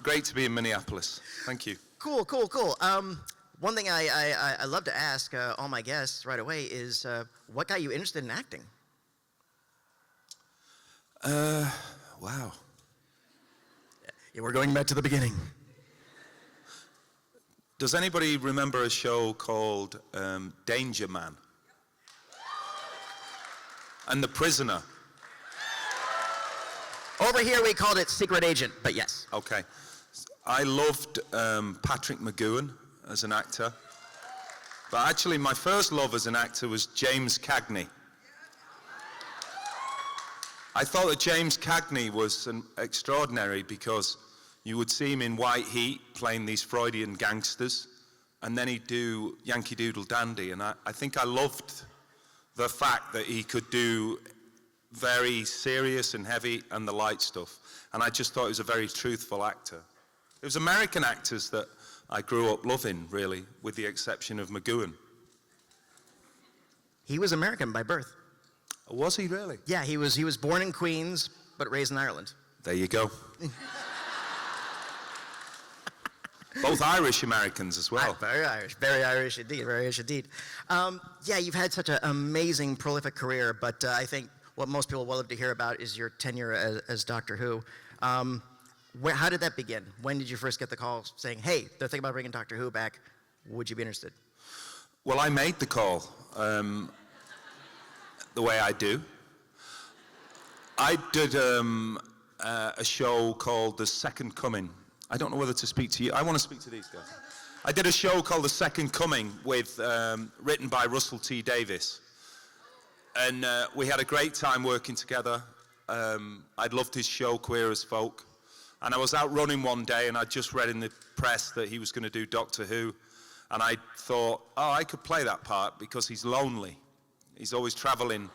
Great to be in Minneapolis. Thank you. Cool. One thing I love to ask all my guests right away is, what got you interested in acting? Wow. Yeah, we're going back to the beginning. Does anybody remember a show called Danger Man? And The Prisoner? Over here we called it Secret Agent, but yes. Okay. I loved Patrick McGoohan as an actor. But actually my first love as an actor was James Cagney. I thought that James Cagney was extraordinary because you would see him in White Heat playing these Freudian gangsters, and then he'd do Yankee Doodle Dandy, and I think I loved the fact that he could do very serious and heavy and the light stuff, and I just thought he was a very truthful actor. It was American actors that I grew up loving, really, with the exception of McGoohan. He was American by birth. Was he really? Yeah, he was born in Queens, but raised in Ireland. There you go. Both Irish Americans as well. Very Irish indeed, very Irish indeed. Yeah, you've had such an amazing, prolific career, but I think what most people will love to hear about is your tenure as Doctor Who. How did that begin? When did you first get the call saying, hey, they're thinking about bringing Doctor Who back, would you be interested? Well, I made the call. The way I do. I did a show called The Second Coming. I don't know whether to speak to you. I want to speak to these guys. I did a show called The Second Coming with, written by Russell T. Davies. And we had a great time working together. I'd loved his show, Queer as Folk. And I was out running one day and I just read in the press that he was going to do Doctor Who. And I thought, oh, I could play that part because he's lonely. He's always traveling.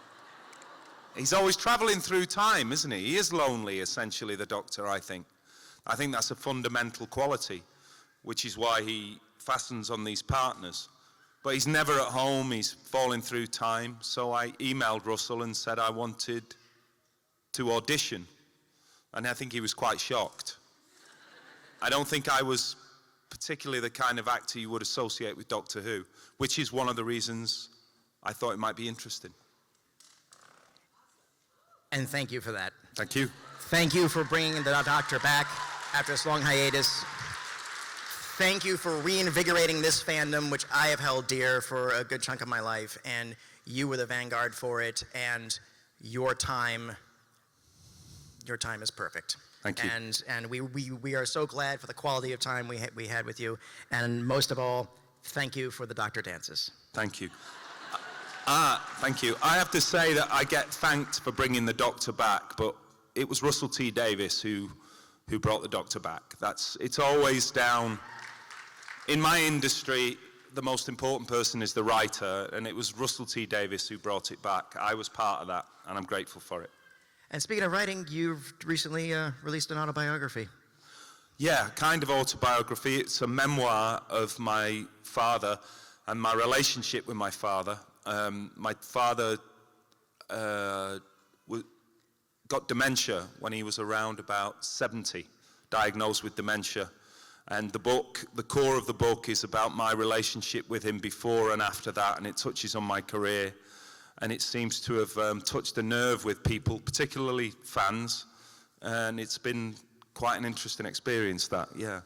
He's always traveling through time, isn't he? He is lonely, essentially, the Doctor, I think. I think that's a fundamental quality, which is why he fastens on these partners. But he's never at home, he's falling through time. So I emailed Russell and said I wanted to audition. And I think he was quite shocked. I don't think I was particularly the kind of actor you would associate with Doctor Who, which is one of the reasons I thought it might be interesting. And thank you for that. Thank you. Thank you for bringing the Doctor back after this long hiatus. Thank you for reinvigorating this fandom, which I have held dear for a good chunk of my life, and you were the vanguard for it, and your time is perfect. Thank you. And we are so glad for the quality of time we had with you, and most of all, thank you for the Doctor dances. Thank you. Thank you. I have to say that I get thanked for bringing the Doctor back, but it was Russell T. Davies who brought the Doctor back. It's always down. In my industry, the most important person is the writer, and it was Russell T. Davies who brought it back. I was part of that, and I'm grateful for it. And speaking of writing, you've recently released an autobiography. Yeah, kind of autobiography. It's a memoir of my father and my relationship with my father. My father got dementia when he was around about 70, diagnosed with dementia. And the core of the book is about my relationship with him before and after that, and it touches on my career. And it seems to have touched a nerve with people, particularly fans. And it's been quite an interesting experience, that, yeah.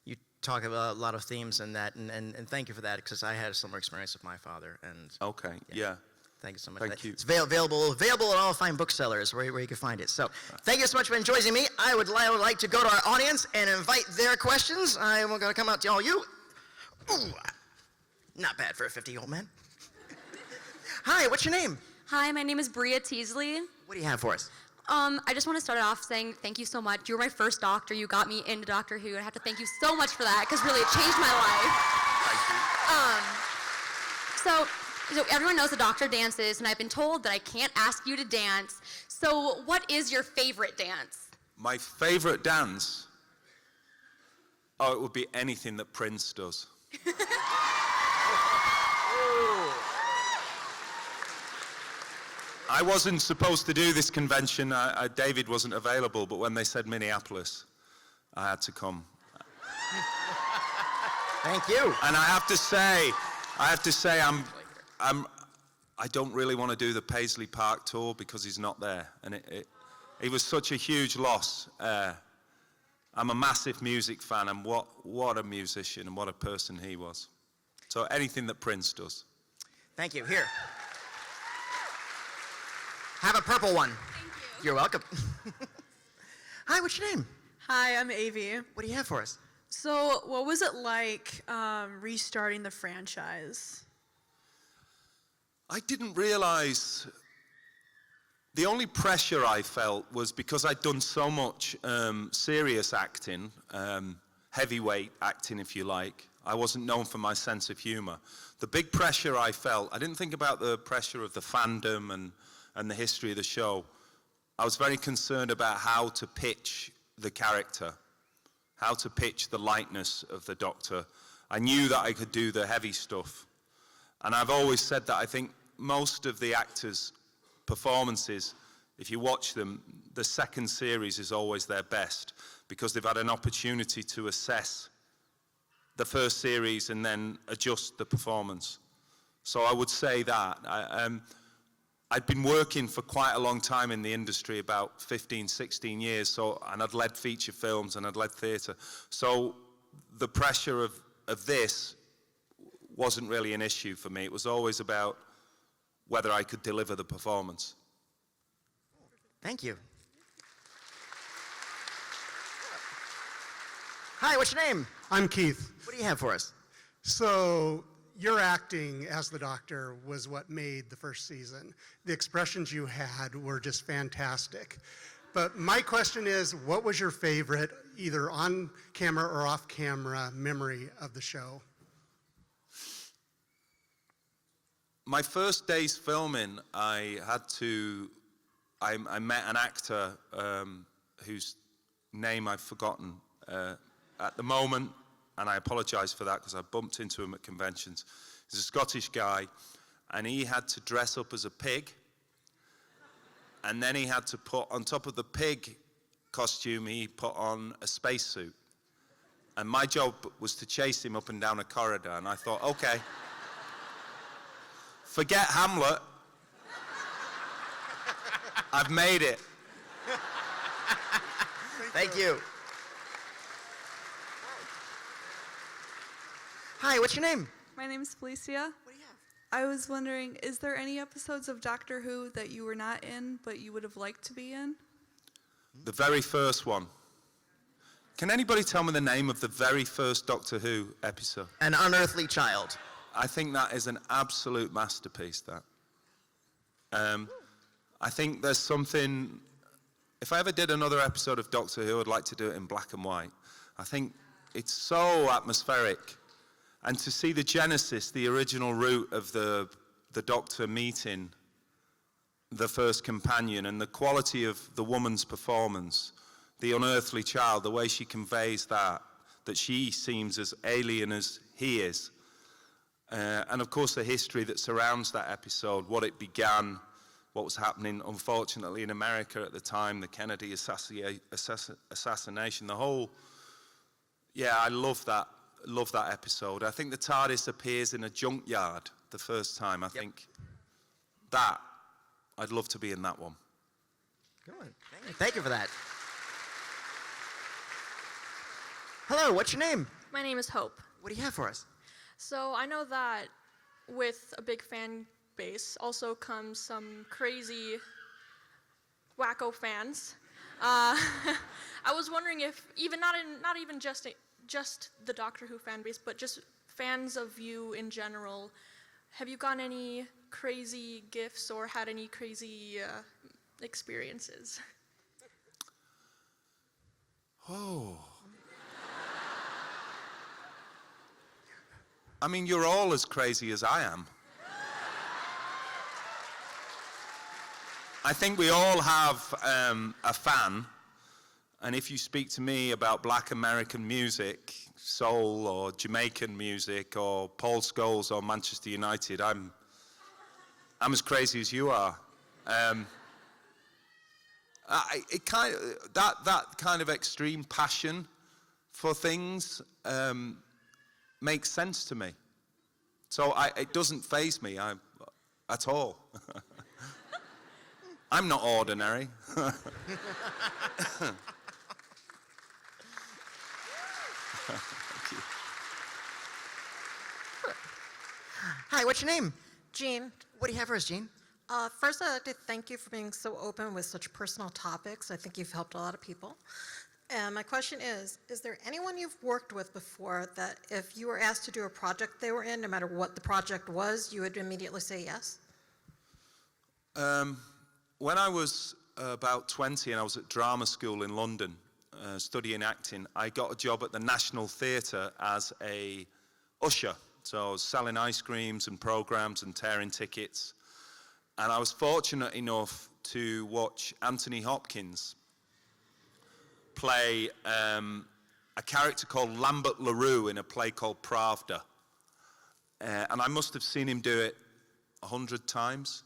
You talk about a lot of themes in that, and thank you for that, because I had a similar experience with my father. And okay, yeah. Thank you so much. Thank you. It's available at all fine booksellers where you can find it. So thank you so much for joining me. I would like to go to our audience and invite their questions. I'm going to come out to all you. Ooh, not bad for a 50-year-old man. Hi, what's your name? Hi, my name is Bria Teasley. What do you have for us? I just want to start off saying thank you so much. You were my first doctor. You got me into Doctor Who, and I have to thank you so much for that, because really it changed my life. Thank you. So everyone knows the Doctor dances, and I've been told that I can't ask you to dance. So what is your favorite dance? My favorite dance? Oh, it would be anything that Prince does. I wasn't supposed to do this convention. David wasn't available, but when they said Minneapolis, I had to come. Thank you. And I have to say, I don't really want to do the Paisley Park tour because he's not there, and he was such a huge loss. I'm a massive music fan, and what a musician and what a person he was. So anything that Prince does. Thank you. Here. Have a purple one. Thank you. You're welcome. Hi, what's your name? Hi, I'm Avi. What do you have for us? So, what was it like restarting the franchise? I didn't realize the only pressure I felt was because I'd done so much serious acting, heavyweight acting, if you like. I wasn't known for my sense of humor. The big pressure I felt, I didn't think about the pressure of the fandom and the history of the show. I was very concerned about how to pitch the character, how to pitch the lightness of the Doctor. I knew that I could do the heavy stuff. And I've always said that I think most of the actors' performances, if you watch them, the second series is always their best because they've had an opportunity to assess the first series and then adjust the performance. So I would say that. I'd been working for quite a long time in the industry, about 15, 16 years, and I'd led feature films and I'd led theatre. So the pressure of this wasn't really an issue for me. It was always about whether I could deliver the performance. Thank you. Hi, what's your name? I'm Keith. What do you have for us? So your acting as the Doctor was what made the first season. The expressions you had were just fantastic. But my question is, what was your favorite, either on camera or off camera, memory of the show? My first day's filming, I met an actor whose name I've forgotten at the moment, and I apologize for that because I bumped into him at conventions. He's a Scottish guy, and he had to dress up as a pig, and then he had to put, on top of the pig costume, he put on a spacesuit. And my job was to chase him up and down a corridor, and I thought, okay, forget Hamlet, I've made it. Thank you. Hi, what's your name? My name is Felicia. What do you have? I was wondering, is there any episodes of Doctor Who that you were not in, but you would have liked to be in? The very first one. Can anybody tell me the name of the very first Doctor Who episode? An Unearthly Child. I think that is an absolute masterpiece, that. I think there's something, if I ever did another episode of Doctor Who, I'd like to do it in black and white. I think it's so atmospheric. And to see the genesis, the original root of the Doctor meeting the first companion and the quality of the woman's performance, the unearthly child, the way she conveys that she seems as alien as he is. And of course the history that surrounds that episode, what it began, what was happening, unfortunately, in America at the time, the Kennedy assassination, the whole, yeah, I love that episode. I think the TARDIS appears in a junkyard the first time. I think that, I'd love to be in that one. Good. Thank you for that. Hello, what's your name? My name is Hope. What do you have for us? So I know that with a big fan base also comes some crazy wacko fans. I was wondering if even not even just the Doctor Who fan base, but just fans of you in general, have you gotten any crazy gifts or had any crazy experiences? Oh. I mean, you're all as crazy as I am. I think we all have a fan, and if you speak to me about Black American music, soul or Jamaican music or Paul Scholes or Manchester United, I'm as crazy as you are. That kind of extreme passion for things makes sense to me. So it doesn't faze me at all. I'm not ordinary. Hi, what's your name? Jean, What do you have for us, Gene? first I'd like to thank you for being so open with such personal topics. I think you've helped a lot of people. And my question is there anyone you've worked with before that if you were asked to do a project they were in, no matter what the project was, you would immediately say yes? When I was about 20 and I was at drama school in London studying acting, I got a job at the National Theatre as a usher. So I was selling ice creams and programs and tearing tickets. And I was fortunate enough to watch Anthony Hopkins play a character called Lambert LaRue in a play called Pravda. And I must have seen him do it 100 times.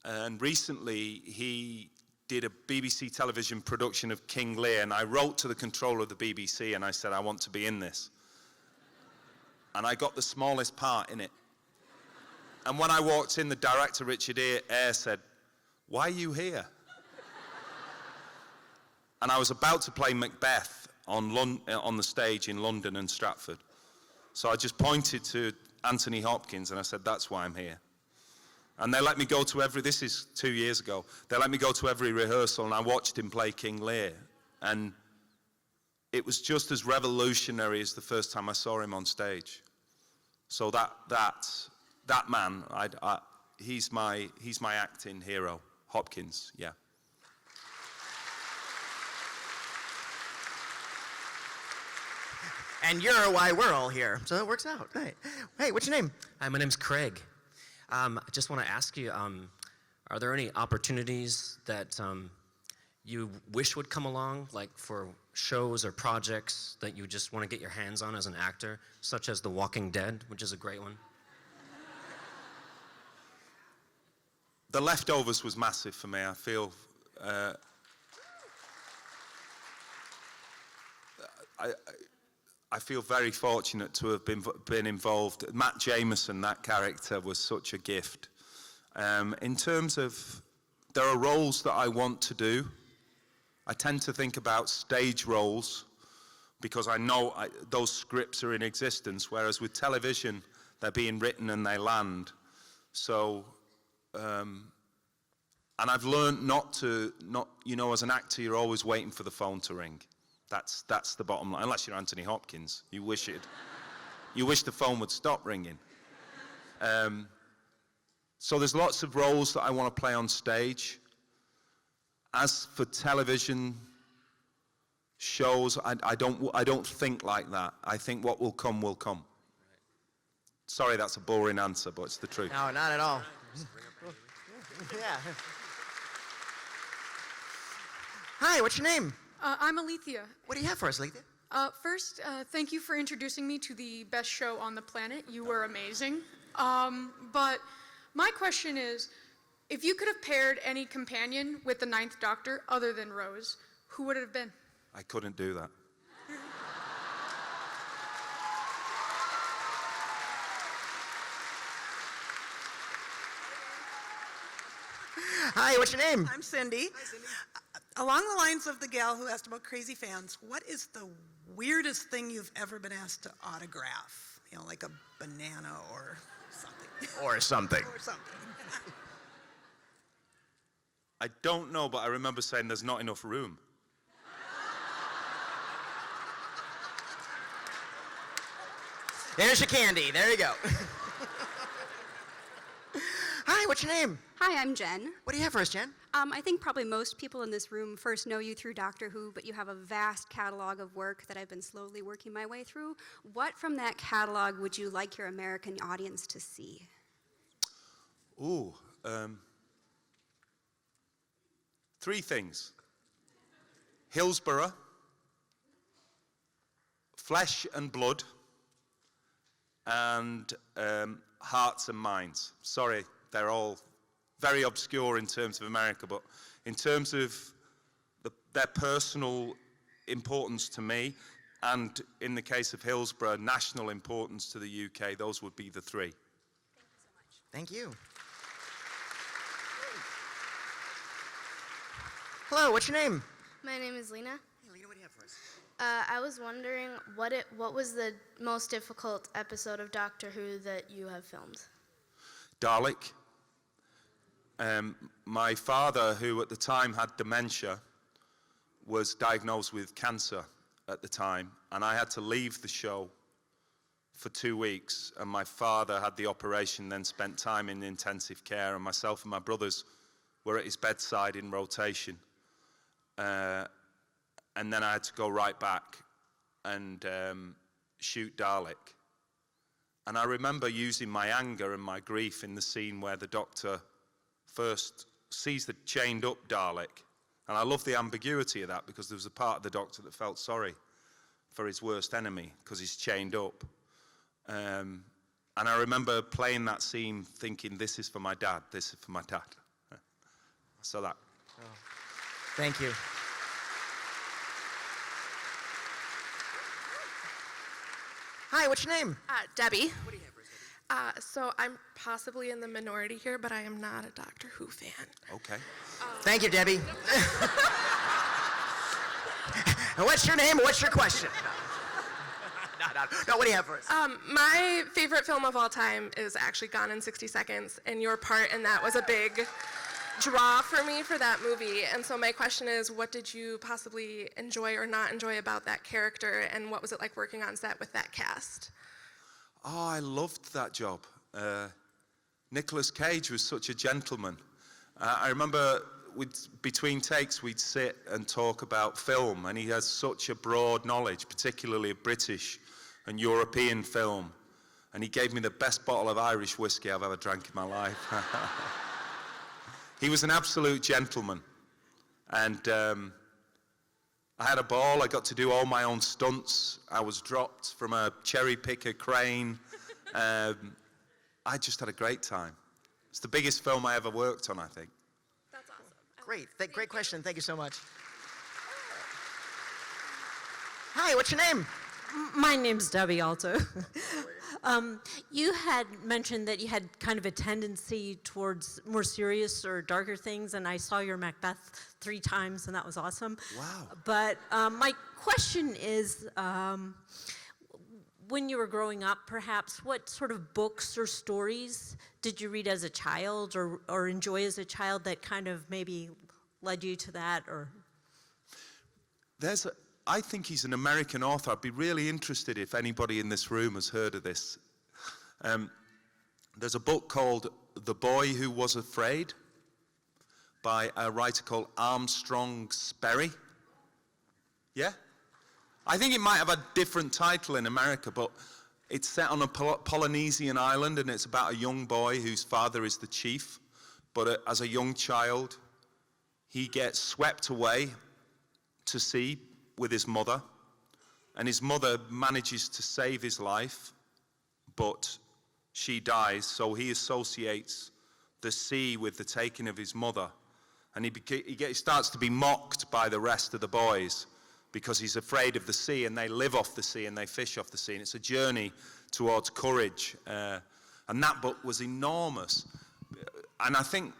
And recently he did a BBC television production of King Lear, and I wrote to the controller of the BBC and I said, I want to be in this. And I got the smallest part in it. And when I walked in, the director, Richard Eyre, said, why are you here? And I was about to play Macbeth on the stage in London and Stratford. So I just pointed to Anthony Hopkins and I said, that's why I'm here. And they let me go to this is 2 years ago, they let me go to every rehearsal and I watched him play King Lear. And it was just as revolutionary as the first time I saw him on stage. So that man, he's my acting hero, Hopkins, yeah. And you're why we're all here, so it works out. Right. Hey, what's your name? Hi, my name's Craig. I just want to ask you, are there any opportunities that you wish would come along, like for shows or projects that you just want to get your hands on as an actor, such as The Walking Dead, which is a great one? The Leftovers was massive for me. I feel I feel very fortunate to have been involved. Matt Jameson, that character, was such a gift. In terms of, there are roles that I want to do. I tend to think about stage roles because I know those scripts are in existence, whereas with television, they're being written and they land. So, and I've learned as an actor, you're always waiting for the phone to ring. That's the bottom line. Unless you're Anthony Hopkins, you wish the phone would stop ringing. So there's lots of roles that I want to play on stage. As for television shows, I don't think like that. I think what will come will come. Sorry, that's a boring answer, but it's the truth. No, not at all. Yeah. Hi, what's your name? I'm Alethea. What do you have for us, Alethea? First, thank you for introducing me to the best show on the planet. You were amazing. But my question is, if you could have paired any companion with the Ninth Doctor other than Rose, who would it have been? I couldn't do that. Hi, what's your name? I'm Cindy. Hi, Cindy. Along the lines of the gal who asked about crazy fans, what is the weirdest thing you've ever been asked to autograph? You know, like a banana or something. Or something. Or something. I don't know, but I remember saying there's not enough room. There's your candy. There you go. Hi, what's your name? Hi, I'm Jen. What do you have for us, Jen? I think probably most people in this room first know you through Doctor Who, but you have a vast catalog of work that I've been slowly working my way through. What from that catalog would you like your American audience to see? Ooh, 3 things. Hillsborough, Flesh and Blood, and Hearts and Minds. Sorry, they're all very obscure in terms of America, but in terms of their personal importance to me, and in the case of Hillsborough, national importance to the UK. Those would be the three. Thank you. Hello, what's your name? My name is Lena. Hey, Lena, what do you have for us? I was wondering what was the most difficult episode of Doctor Who that you have filmed? Dalek. My father, who at the time had dementia, was diagnosed with cancer at the time, and I had to leave the show for 2 weeks, and my father had the operation, then spent time in intensive care, and myself and my brothers were at his bedside in rotation. And then I had to go right back and shoot Dalek. And I remember using my anger and my grief in the scene where the Doctor first sees the chained up Dalek. And I love the ambiguity of that, because there was a part of the Doctor that felt sorry for his worst enemy because he's chained up. And I remember playing that scene thinking, this is for my dad, this is for my dad. So that. Oh. Thank you. Hi, what's your name? Debbie. What do you have for us, Debbie? So I'm possibly in the minority here, but I am not a Doctor Who fan. Okay. Thank you, Debbie. And what's your name? What's your question? No, what do you have for us? My favorite film of all time is actually Gone in 60 Seconds, and your part in that was a big draw for me for that movie. And so my question is, what did you possibly enjoy or not enjoy about that character, and what was it like working on set with that cast? Oh, I loved that job. Nicolas Cage was such a gentleman. I remember between takes we'd sit and talk about film, and he has such a broad knowledge, particularly of British and European film. And he gave me the best bottle of Irish whiskey I've ever drank in my life. He was an absolute gentleman. And I had a ball. I got to do all my own stunts. I was dropped from a cherry picker crane. I just had a great time. It's the biggest film I ever worked on, I think. That's awesome. Great. Great question. Thank you so much. Hi, what's your name? My name's Debbie also. You had mentioned that you had kind of a tendency towards more serious or darker things, and I saw your Macbeth 3 times, and that was awesome. Wow. But my question is, when you were growing up, perhaps, what sort of books or stories did you read as a child or enjoy as a child that kind of maybe led you to that? Or I think he's an American author. I'd be really interested if anybody in this room has heard of this. There's a book called The Boy Who Was Afraid by a writer called Armstrong Sperry. Yeah? I think it might have a different title in America, but it's set on a Polynesian island, and it's about a young boy whose father is the chief. But as a young child, he gets swept away to sea with his mother, and his mother manages to save his life, but she dies, so he associates the sea with the taking of his mother, and he starts to be mocked by the rest of the boys because he's afraid of the sea, and they live off the sea and they fish off the sea, and it's a journey towards courage, and that book was enormous. And I think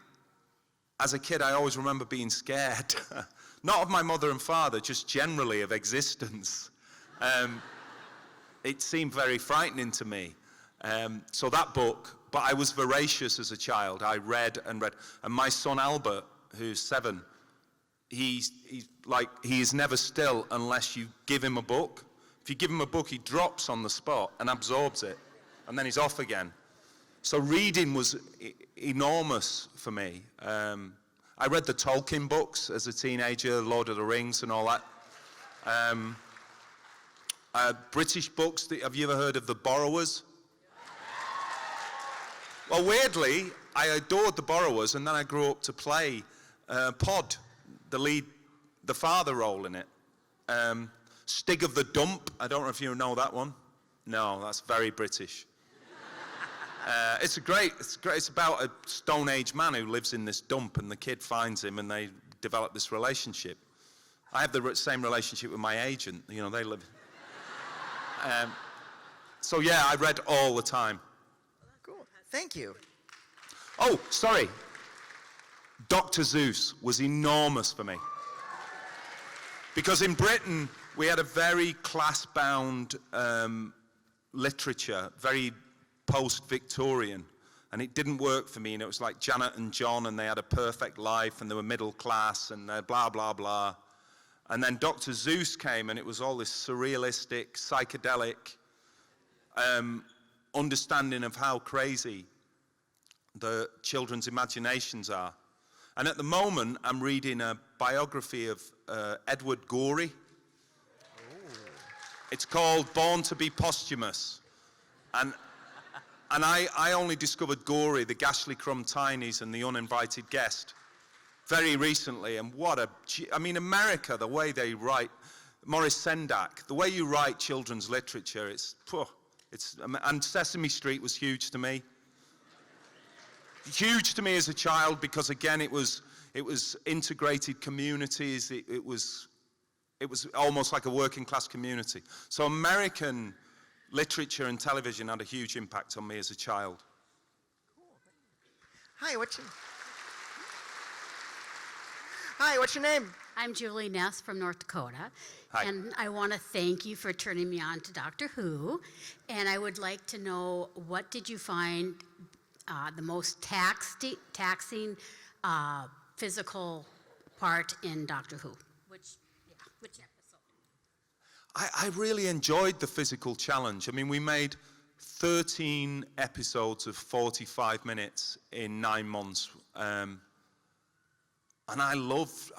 as a kid I always remember being scared. Not of my mother and father, just generally of existence. It seemed very frightening to me. So that book, but I was voracious as a child. I read and read. And my son Albert, who's 7, he is never still unless you give him a book. If you give him a book, he drops on the spot and absorbs it, and then he's off again. So reading was enormous for me. I read the Tolkien books as a teenager, Lord of the Rings and all that. British books, have you ever heard of The Borrowers? Well, weirdly, I adored The Borrowers, and then I grew up to play Pod, the father role in it. Stig of the Dump, I don't know if you know that one. No, that's very British. It's great. It's about a Stone Age man who lives in this dump, and the kid finds him, and they develop this relationship. I have the same relationship with my agent. You know, they live. So yeah, I read all the time. Cool. Thank you. Oh, sorry. Dr. Seuss was enormous for me. Because in Britain, we had a very class-bound literature, very post-Victorian, and it didn't work for me. And it was like Janet and John, and they had a perfect life, and they were middle class, and blah, blah, blah. And then Dr. Seuss came, and it was all this surrealistic, psychedelic understanding of how crazy the children's imaginations are. And at the moment, I'm reading a biography of Edward Gorey. It's called Born to be Posthumous. And I only discovered Gorey, the Ghastly Crumb Tinies, and the Uninvited Guest very recently. And I mean, America, the way they write, Maurice Sendak, the way you write children's literature, and Sesame Street was huge to me. Huge to me as a child because, again, it was integrated communities. It was almost like a working class community. So American literature and television had a huge impact on me as a child. Hi, what's your name? I'm Julie Ness from North Dakota. Hi. And I want to thank you for turning me on to Doctor Who. And I would like to know, what did you find the most taxing physical part in Doctor Who? Which episode? I really enjoyed the physical challenge. I mean, we made 13 episodes of 45 minutes in 9 months. And I love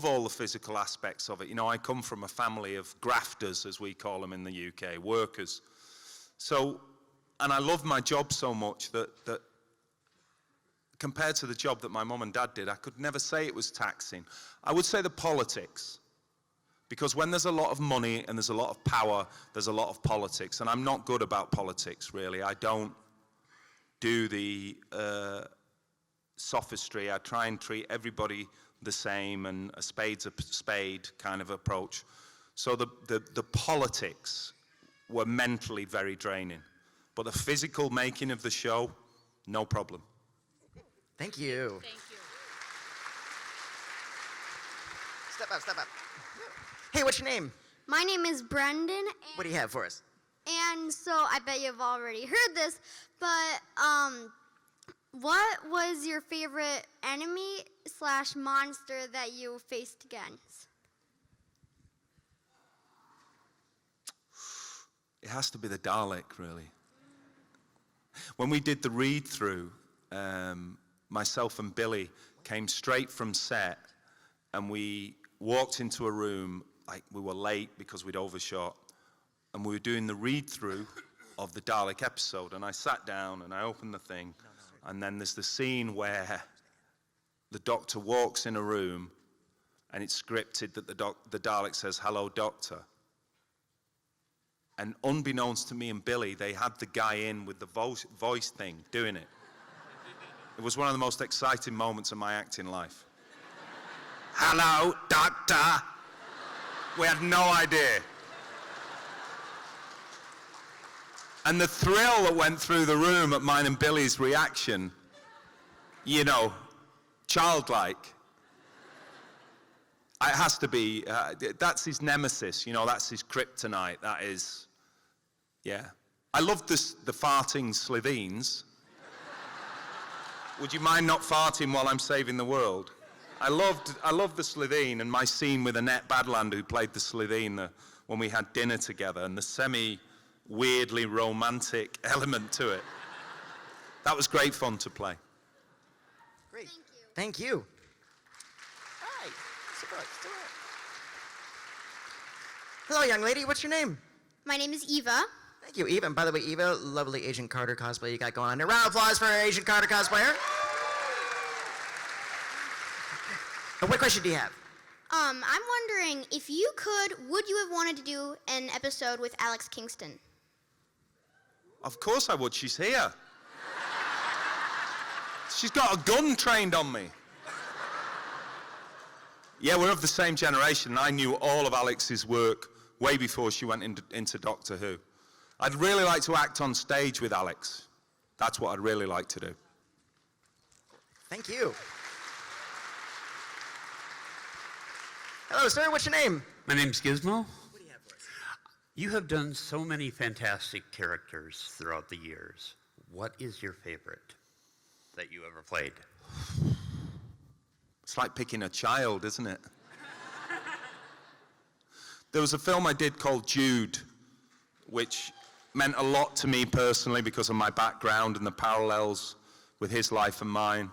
all the physical aspects of it. You know, I come from a family of grafters, as we call them in the UK, workers. And I love my job so much that compared to the job that my mum and dad did, I could never say it was taxing. I would say the politics. Because when there's a lot of money and there's a lot of power, there's a lot of politics. And I'm not good about politics, really. I don't do the sophistry. I try and treat everybody the same, and a spade's a spade kind of approach. So the politics were mentally very draining. But the physical making of the show, no problem. Thank you. Thank you. Step up. Hey, what's your name? My name is Brendan. What do you have for us? And so I bet you've already heard this, but what was your favorite enemy/monster that you faced against? It has to be the Dalek, really. When we did the read-through, myself and Billy came straight from set, and we walked into a room, like we were late because we'd overshot, and we were doing the read-through of the Dalek episode, and I sat down and I opened the thing, and then there's the scene where the Doctor walks in a room, and it's scripted that the Dalek says, "Hello, Doctor." And unbeknownst to me and Billy, they had the guy in with the voice thing, doing it. It was one of the most exciting moments of my acting life. "Hello, Doctor." We had no idea. And the thrill that went through the room at mine and Billy's reaction, you know, childlike. It has to be, that's his nemesis, you know, that's his kryptonite, that is, yeah. I loved the farting Slovenes. Would you mind not farting while I'm saving the world? I loved the Slovene, and my scene with Annette Badland, who played the Slovene, when we had dinner together, and the semi-weirdly romantic element to it. That was great fun to play. Great. Thank you. Hi. Hello, young lady. What's your name? My name is Eva. Thank you, Eva. And by the way, Eva, lovely Agent Carter cosplay you got going on there. Round of applause for our Agent Carter cosplayer. What question do you have? I'm wondering, if you could, would you have wanted to do an episode with Alex Kingston? Of course I would, she's here. She's got a gun trained on me. Yeah, we're of the same generation, and I knew all of Alex's work way before she went into Doctor Who. I'd really like to act on stage with Alex. That's what I'd really like to do. Thank you. Hello, sir. What's your name? My name's Gizmo. What do you have for us? You have done so many fantastic characters throughout the years. What is your favorite that you ever played? It's like picking a child, isn't it? There was a film I did called Jude, which meant a lot to me personally because of my background and the parallels with his life and mine.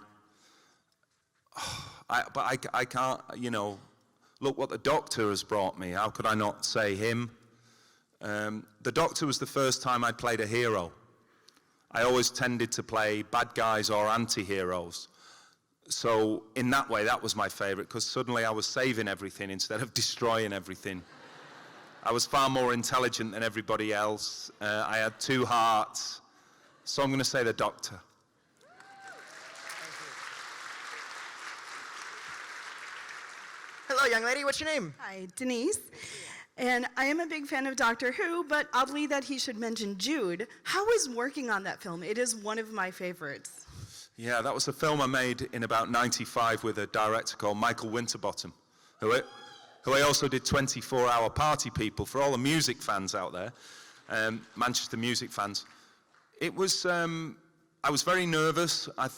But I can't, you know, look what the Doctor has brought me. How could I not say him? The Doctor was the first time I played a hero. I always tended to play bad guys or anti-heroes. So in that way, that was my favorite, because suddenly I was saving everything instead of destroying everything. I was far more intelligent than everybody else. I had 2 hearts. So I'm going to say the Doctor. Hello, young lady. What's your name? Hi, Denise. And I am a big fan of Doctor Who, but oddly that he should mention Jude. How was working on that film? It is one of my favorites. Yeah, that was a film I made in about '95 with a director called Michael Winterbottom, who I also did 24-hour Party People for all the music fans out there, Manchester music fans. It was, I was very nervous. I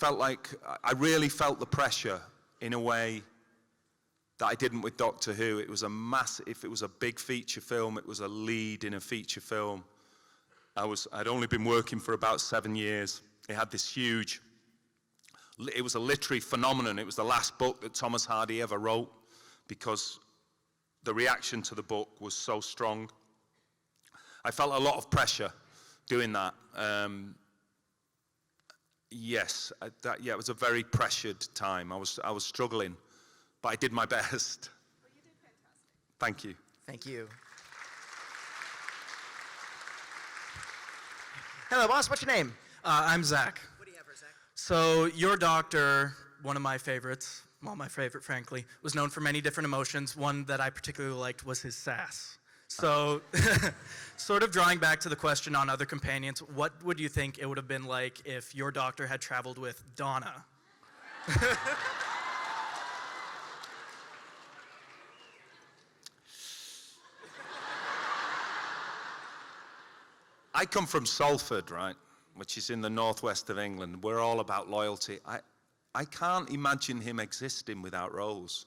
really felt the pressure in a way that I didn't with Doctor Who. It was if it was a big feature film, it was a lead in a feature film. I'd only been working for about 7 years. It had this huge, it was a literary phenomenon. It was the last book that Thomas Hardy ever wrote because the reaction to the book was so strong. I felt a lot of pressure doing that. Yes, it was a very pressured time. I was struggling, but I did my best. Well, you did fantastic. Thank you. Thank you. Hello, boss. What's your name? I'm Zach. What do you have for Zach? So your doctor, one of my favorites, well, my favorite, frankly, was known for many different emotions. One that I particularly liked was his sass. So, sort of drawing back to the question on other companions, what would you think it would have been like if your doctor had traveled with Donna? I come from Salford, right, which is in the northwest of England. We're all about loyalty. I can't imagine him existing without Rose.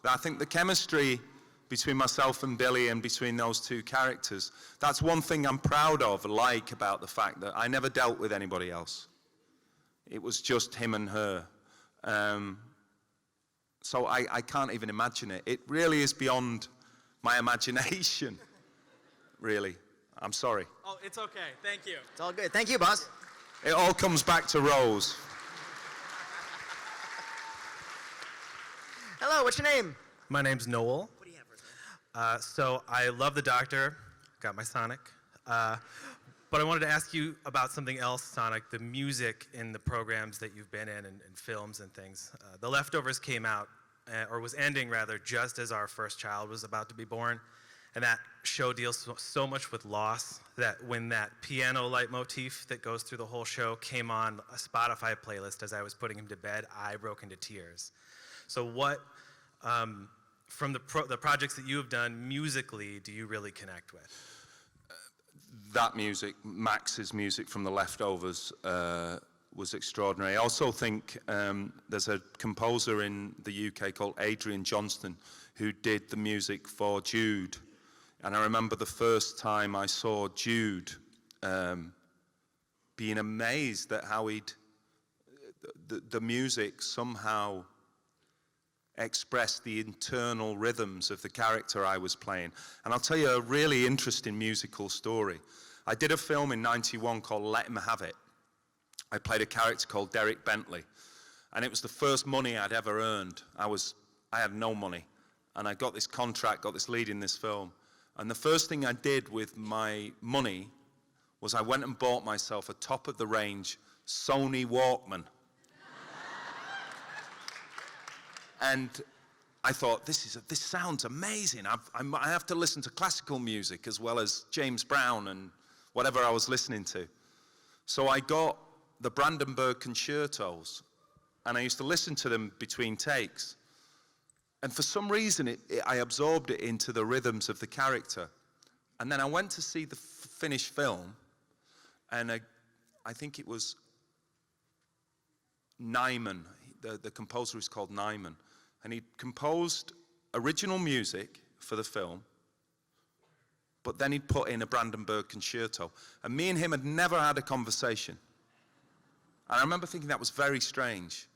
I think the chemistry between myself and Billy and between those 2 characters, that's one thing I'm proud of, about the fact that I never dealt with anybody else. It was just him and her. So I can't even imagine it. It really is beyond my imagination, really. I'm sorry. Oh, it's okay. Thank you. It's all good. Thank you, boss. It all comes back to Rose. Hello, what's your name? My name's Noel. What do you have for us? So I love the Doctor, got my Sonic. But I wanted to ask you about something else, Sonic, the music in the programs that you've been in and films and things. The Leftovers came out, or was ending rather, just as our first child was about to be born. And that show deals so much with loss that when that piano leitmotif that goes through the whole show came on a Spotify playlist as I was putting him to bed, I broke into tears. So what, from the projects that you have done musically, do you really connect with? That music, Max's music from The Leftovers, was extraordinary. I also think there's a composer in the UK called Adrian Johnston who did the music for Jude. And I remember the first time I saw Jude being amazed at how the music somehow expressed the internal rhythms of the character I was playing. And I'll tell you a really interesting musical story. I did a film in '91 called Let Him Have It. I played a character called Derek Bentley. And it was the first money I'd ever earned. I had no money. And I got this contract, got this lead in this film. And the first thing I did with my money was I went and bought myself a top-of-the-range Sony Walkman. And I thought, this sounds amazing. I have to listen to classical music as well as James Brown and whatever I was listening to. So I got the Brandenburg concertos, and I used to listen to them between takes. And for some reason, I absorbed it into the rhythms of the character. And then I went to see the finished film, and I think it was Nyman. The composer is called Nyman. And he composed original music for the film, but then he'd put in a Brandenburg concerto. And me and him had never had a conversation. And I remember thinking that was very strange.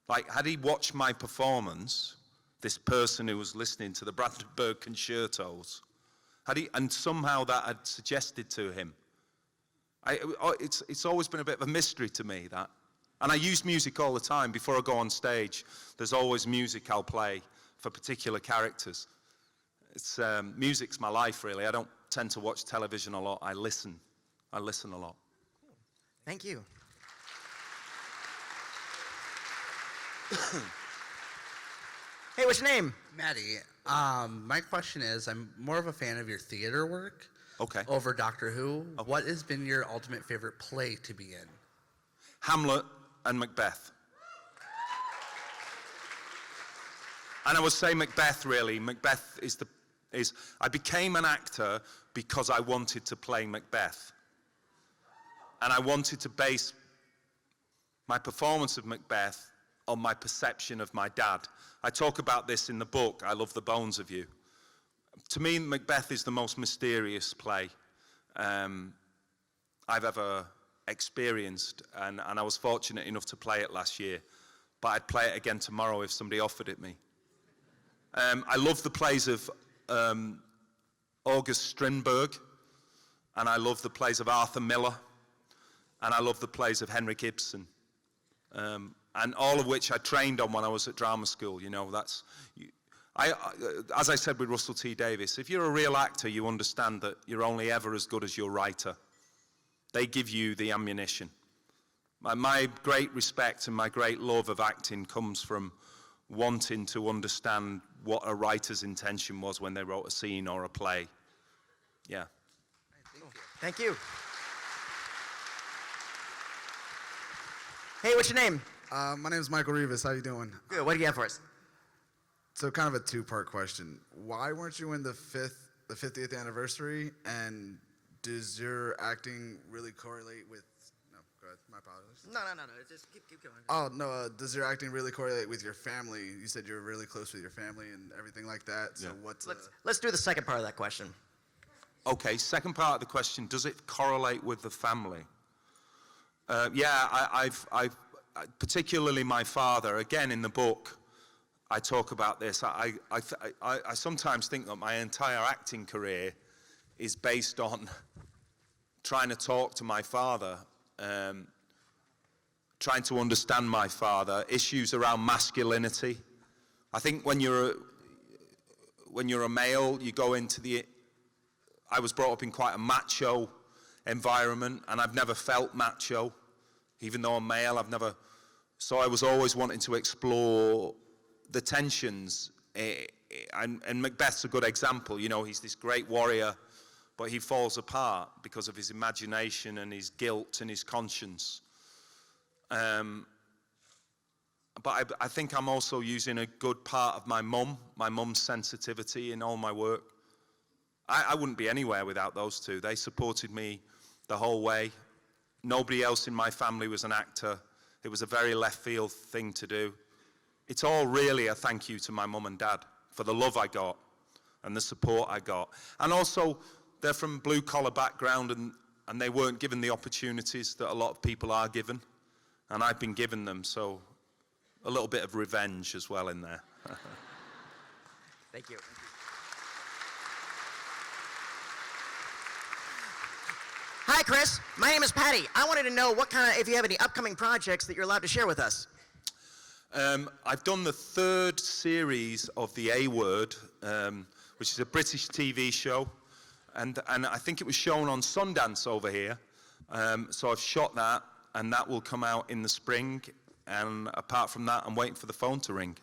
Like, had he watched my performance, this person who was listening to the Brandenburg concertos, and somehow that had suggested to him. It's always been a bit of a mystery to me, that. And I use music all the time. Before I go on stage, there's always music I'll play for particular characters. Music's my life, really. I don't tend to watch television a lot. I listen a lot. Thank you. Hey, what's your name? Maddie. My question is, I'm more of a fan of your theater work. Okay. Over Doctor Who. Okay. What has been your ultimate favorite play to be in? Hamlet and Macbeth. And I would say Macbeth, really. Macbeth I became an actor because I wanted to play Macbeth. And I wanted to base my performance of Macbeth on my perception of my dad. I talk about this in the book, I Love the Bones of You. To me, Macbeth is the most mysterious play I've ever experienced, and I was fortunate enough to play it last year, but I'd play it again tomorrow if somebody offered it me. I love the plays of August Strindberg, and I love the plays of Arthur Miller, and I love the plays of Henrik Ibsen, and all of which I trained on when I was at drama school. You know, as I said with Russell T Davies, if you're a real actor, you understand that you're only ever as good as your writer. They give you the ammunition. My great respect and my great love of acting comes from wanting to understand what a writer's intention was when they wrote a scene or a play. Yeah. Thank you. Hey, what's your name? My name is Michael Rivas. How you doing? Good. What do you have for us? So kind of a two-part question. Why weren't you in the 50th anniversary? And does your acting really correlate with... No, go ahead. My apologies. No. Just keep going. Oh, no. Does your acting really correlate with your family? You said you're really close with your family and everything like that. So Yeah. Let's do the second part of that question. Okay, second part of the question, does it correlate with the family? Yeah, I've particularly my father, again in the book, I talk about this. I sometimes think that my entire acting career is based on trying to talk to my father, trying to understand my father, issues around masculinity. I think when you're a male, you go into I was brought up in quite a macho environment, and I've never felt macho, even though I'm male. So I was always wanting to explore the tensions, and Macbeth's a good example. You know, he's this great warrior, but he falls apart because of his imagination and his guilt and his conscience. But I think I'm also using a good part of my mum's sensitivity in all my work. I wouldn't be anywhere without those two. They supported me the whole way. Nobody else in my family was an actor. It was a very left field thing to do. It's all really a thank you to my mum and dad for the love I got and the support I got. And also, they're from blue collar background, and they weren't given the opportunities that a lot of people are given. And I've been given them, so a little bit of revenge as well in there. Thank you. Hi, Chris. My name is Patty. I wanted to know if you have any upcoming projects that you're allowed to share with us. I've done the 3rd series of The A Word, which is a British TV show, and I think it was shown on Sundance over here. So I've shot that, and that will come out in the spring. And apart from that, I'm waiting for the phone to ring.